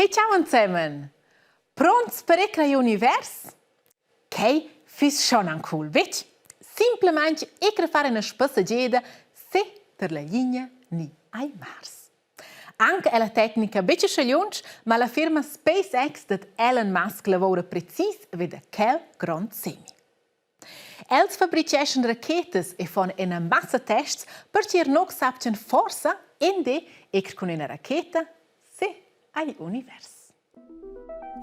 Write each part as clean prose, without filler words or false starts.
E ciao insieme! Pronti per il univers? Che fis schon cool, vedi? Semplicemente fare una passeggiata se per la linea ni ai Mars. Anche la tecnica becce sceglions, ma la firma SpaceX dat Elon Musk lavora precis vede quel grand semi. Els fabriceschen raketes e fanno una massa tests per cer nog sapchen forza inde con una raketa se ai univers.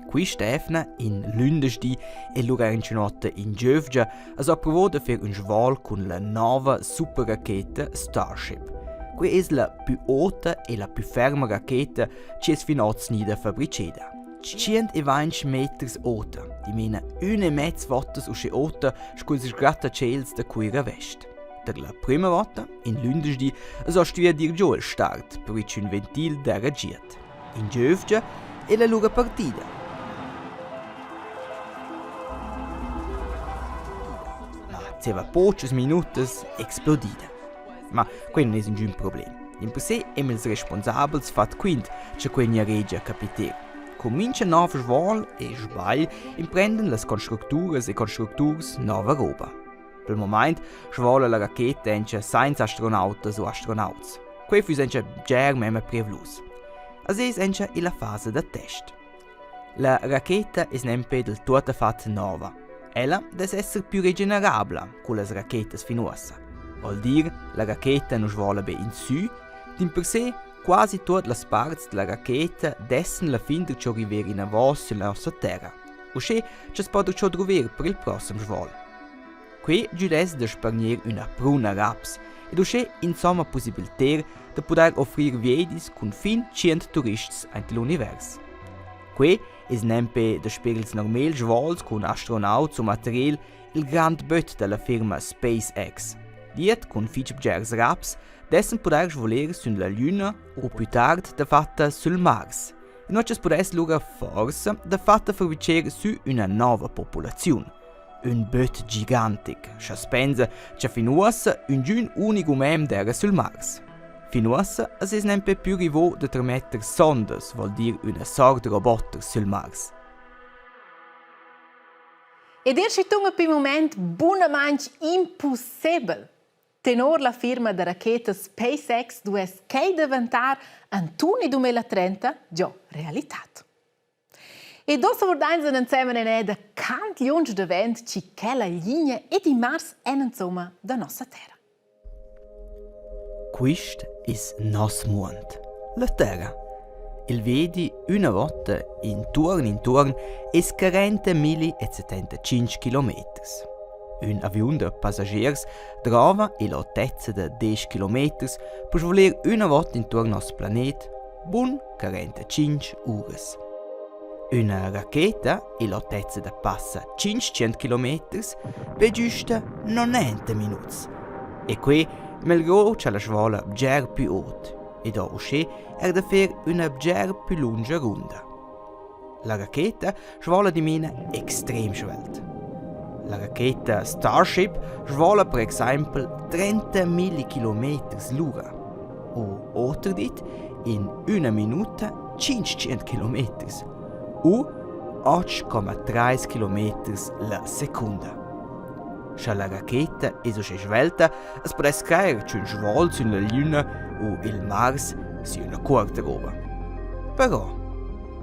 Qui Stefna in Lündesti e Lurencinota in Giövgia has approvato per un sval con la nuova superraketa Starship. Qui è la più alta e la più ferma raketa che è finora nida fabbricata. 120 metri alta, di mena 1,5 watts usce alta scus grattaciels da cui revest. Per la prima volta in Lündesti has studia dir giù il start per un ventil da regiert. In Giövgia è la loro partita. Seva poches minutas explodida. Ma quello non è un problema. In per sé è ils responsabils fat quint che quegna regia capiter. Comincia nova sval e sbagl imprendono le constructuras e constructurs nova roba. Per il momento svala la raketa encha senza astronautas o astronauts. Quei fu encha ger meme prevlus. Ases encha in la fase da test. La raketa è nempe del tutta fatta nova. Ella deve essere più regenerabile con le rakete finuosa. Vuol dire la raketa non svala be in su, in per sé quasi tutte le parti della raketa dessen la fin di arrivare in avos sulla nostra terra. Usce ci si può trovare per il prossimo sval. Qui giudes da sparnire una pruna raps ed usce insomma possibilità di poter offrire viedis con fin 100 turisti nell'universo. Qui è nempe da spirils normali svals con astronauts o material il grand bot della firma SpaceX. Diet con fitchbgers raps dessen poder voler sulla Luna o più tard da fatta sul Mars. Inoltre podes lura forza da fatta fabricer su una nuova popolazione. Un bot gigantic, che spensa che finuosa un giun unico mem d'era sul Mars. Finuosa es nempe più rivo da trametter sondas, vuol dire una sorta roboter sul Mars. Ed è tunga per il momento buonamente impossibile. Tenor la firma da raketa SpaceX dues che diventare Antuni 2030 già realtà. E dopo vordain insieme da cant lunch de vent ci che la linea e di Mars è insomma da nostra terra. Quist is nos mond, la terra. Il vedi una volta intorno es 40.075 km. Un avion de passagiers trova e l'altezza de 10 km per voler una volta intorno al planet bun 45 ores. Una raketa e l'altezza de passa 500 km per giusta 90 minuti. E qui melgo c'è la svala bger più alta e da usce da fare una bger più lunga runda. La raketa svala di mena extrem schwelt. La raketa Starship svala per esempio 30.000 km l'ora o oltre dit in una minuta 500 km o 8,3 km la seconda. Se la raketa è so svelta, es può scaire c'è un sval sulla Luna o il Mars si una corta roba. Però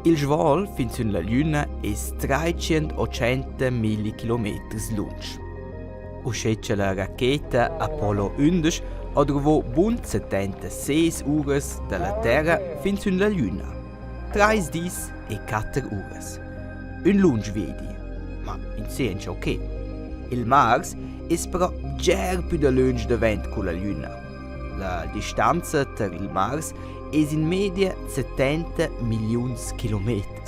il sval fin sulla Luna è 380.000 km lungo. Uscece la raketa Apollo 11 ha trovato buon 76 ore dalla Terra fin sulla Luna. 3 dis e 4 ore. Un lungo vedi, ma in sé è ok. Il Mars è però già più da lungo da vento con la Luna. La distanza tra il Mars è in media 70 milioni di chilometri.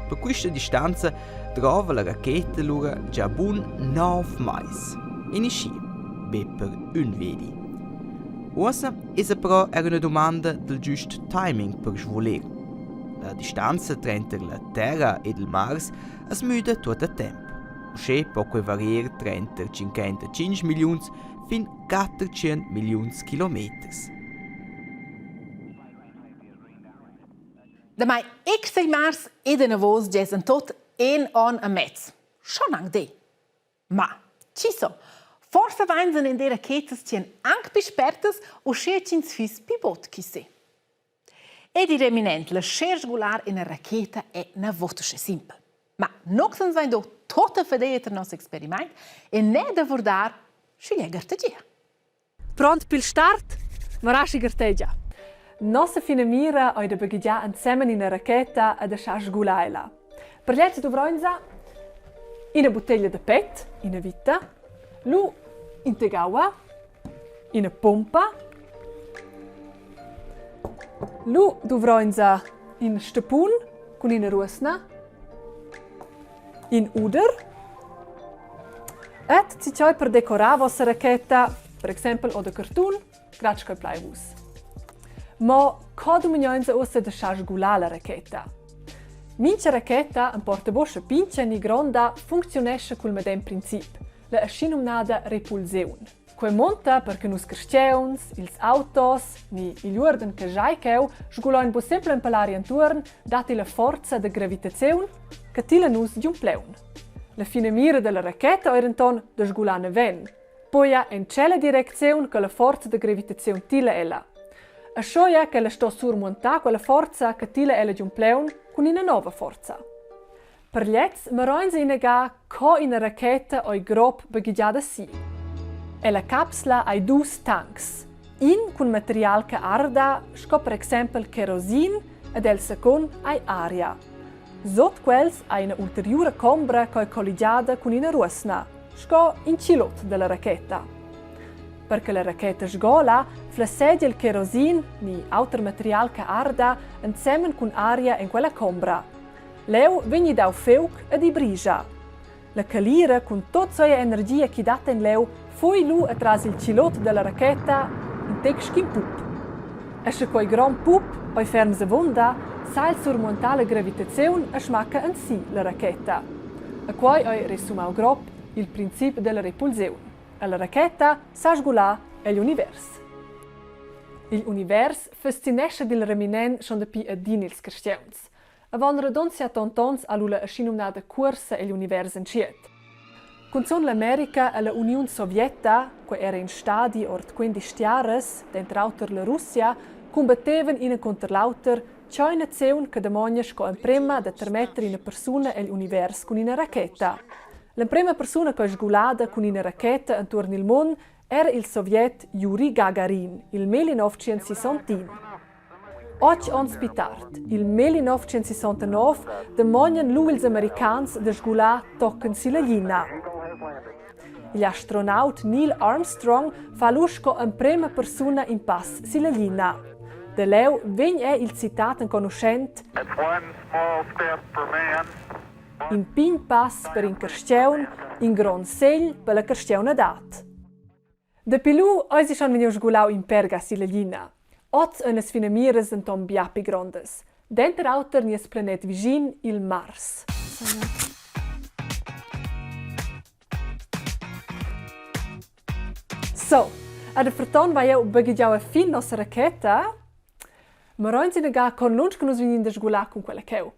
Per questa distanza trova la raketa lura già buon 9 mais. In sci, per un vedi. Ora è però una domanda del giusto timing per svolare. La distanza tra la Terra e il Mars es muda tutto il tempo. Usce può variare tra 55 milioni fin 400 milioni di chilometri. Da mai sei mars e de navos gesen tot en on a mezz. Schon ang de. Ma, ci so. Forse vanzen in de raketas cien anc pi spertas o sche cins fis pi bot chi se. E di reminent la scher sgular in a raketa è na votasche simple. Ma noxen sein do tota fedea ter nos experiment e ne da vordar sci gartegia. Pront pil start? Marashi gartegia. Nossa fina mira oi da bagaggia insieme in una racchetta ad a sgulaila. Per gli dovronza in una bottiglia di pet, in una vita, lu in tegawa, in una pompa, lu dovronza in stepun con in rusna, in uder, et si ciò per decorare vostra racchetta, per esempio o da cartun, grazie al plaivus. Ma cosa mignonza ossa da sgulare la racchetta? Mince racchetta, un portaboscia pince ni gronda, funzionesce col medem princip, la ascinomnada repulsione. Quei monta perché nus cresceuns, ils autos, ni il urden che giaicheu, sguloin bo sempre impalari intorn, dati la forza de gravitazione, che tila nus di un pleun. La fine mira della racchetta era inton da sgulane ven, poi in cella direzione che la forza de gravitazione tila ella. A scioia che la sto surmontà quella forza che tila ella di un pleun con una nuova forza. Per liez, maroinza inega co in a racchetta oi grob bagaggiata si. E la capsula hai dus tanks. In con material che arda, sco per esempio kerosin, ed el second hai aria. Sot quels hai una ulteriore combra che è collegiata con una rusna, sco in cilot della racchetta. Perché la racchetta sgola, flassegia il kerosin, ni auter material che arda, insieme con aria in quella combra. Leu vegni dau feuc ed ibrigia. La calira, con tutta la energia che data in leu, foi lu atras il cilot della racchetta in texkin pup. E se quei gran pup, oi ferms a vonda, sal surmonta la gravitazione e smacca in si la racchetta. A quai oi resumau grob il principio della repulsione. E la racchetta sa sgulà è l'univers. Il univers fascinesce dil reminen schon da pi adin ils cresceuns. Avon redonzia tontons all'ula ascinumnada corsa e l'univers enciet. Con l'America e l'Unione Sovieta, che era in stadi ort 15 jares, dentro auter la Russia, combattevan in contro l'auter ciò nazione che demogna sco in prima da permettere una persona e l'univers con una racchetta. La prima persona che è sgulata con una racchetta intorno al mondo era il soviet Yuri Gagarin, il 1969. 8 anni più tardi, il 1969, demognan lu ils americans da sgulà toccano la Luna. L'astronaut Neil Armstrong fa l'usco in prima persona in pass sulla Luna. Da leu vegn è il citato in conoscente in pin pass per in carsteun, in gran segl per la carsteunadat. Da pilu oisi schon vegniu sgulau in perga sulla Luna. Oz unas finamiras in tom biapi grondes. Denter auter nies planet vicin, il Mars. So, ad ferton vai eu bagaggiau a fin nostra racchetta, ma roinzi nega con lunch che nus vinin da sgulà con quella cheu.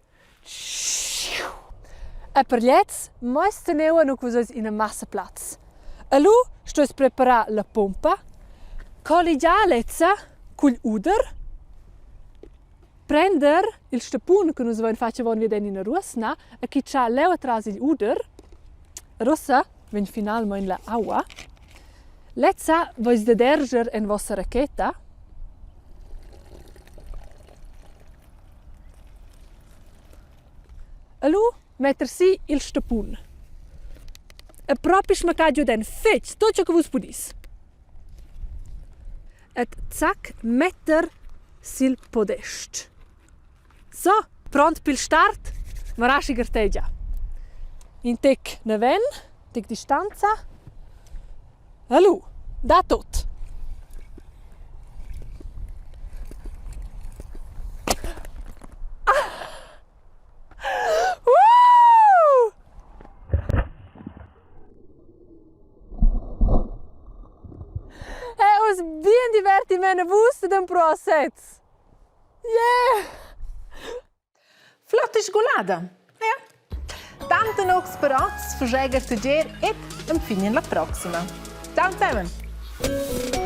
E per liez, mais teneu nu cusos in a massa plats. A lu sto es prepara la pompa, colligia lezza cul uder, prender il stepun che nus vain face von veden in a rusna, e chi c'ha leu atras il uder, rossa, ven finalmo in la aua, lezza vois de derger en vostra racchetta, a lu mettersi il stepun. E proprio smacaggio den fetch, tot ciò che vos pudis. Et zac, metter sil podest. So, pront pil start, marashi gartegia. In tec neven, tec distanza. Alu, da tot. Was bien divertimento vuste den process. Yeah! Flotta sgolada. Ja. Tante noch speranze, verschäger te ger et am fine la proxima. Ciao, Temen!